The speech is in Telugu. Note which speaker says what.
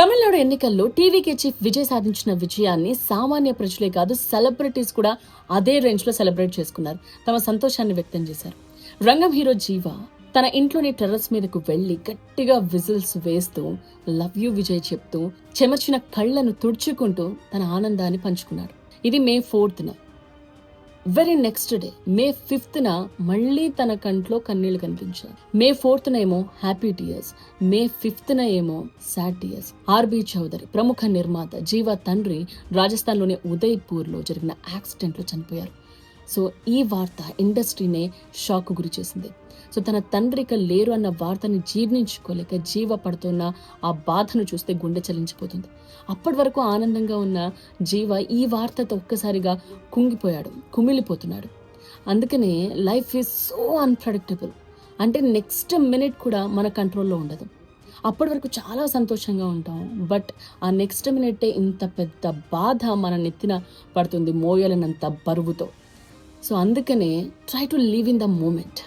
Speaker 1: తమిళనాడు ఎన్నికల్లో టీవీకే చీఫ్ విజయ్ సాధించిన విజయాన్ని సామాన్య ప్రజలే కాదు సెలబ్రిటీస్ కూడా అదే రేంజ్ లో సెలబ్రేట్ చేసుకున్నారు. తమ సంతోషాన్ని వ్యక్తం చేశారు. రంగం హీరో జీవ తన ఇంట్లోని టెర్రస్ మీదకు వెళ్లి గట్టిగా విజిల్స్ వేస్తూ లవ్ యూ విజయ్ చెప్తూ చెమర్చిన కళ్లను తుడుచుకుంటూ తన ఆనందాన్ని పంచుకున్నాడు. ఇది మే 4th. వెరీ నెక్స్ట్ డే మే 5th మళ్ళీ తన కంట్లో కన్నీళ్లు కనిపించాయి. మే 4th ఏమో హ్యాపీ టీయర్స్, మే 5th ఏమో సాడ్ టీయర్స్. ఆర్బి చౌదరి ప్రముఖ నిర్మాత జీవ తండ్రి రాజస్థాన్లోని ఉదయ్పూర్లో జరిగిన యాక్సిడెంట్లో చనిపోయారు. సో ఈ వార్త ఇండస్ట్రీనే షాక్ గురి చేసింది. సో తన తండ్రిక లేరు అన్న వార్తని జీర్ణించుకోలేక జీవ పడుతున్న ఆ బాధను చూస్తే గుండె చలించిపోతుంది. అప్పటి వరకు ఆనందంగా ఉన్న జీవ ఈ వార్తతో ఒక్కసారిగా కుమిలిపోతున్నాడు. అందుకనే లైఫ్ ఈజ్ సో అన్ప్రెడిక్టబుల్. అంటే నెక్స్ట్ మినిట్ కూడా మన కంట్రోల్లో ఉండదు. అప్పటి వరకు చాలా సంతోషంగా ఉంటాం, బట్ ఆ నెక్స్ట్ మినిటే ఇంత పెద్ద బాధ మన నెత్తిన పడుతుంది, మోయలనంత బరువుతో. సో అందుకనే try to live in the moment.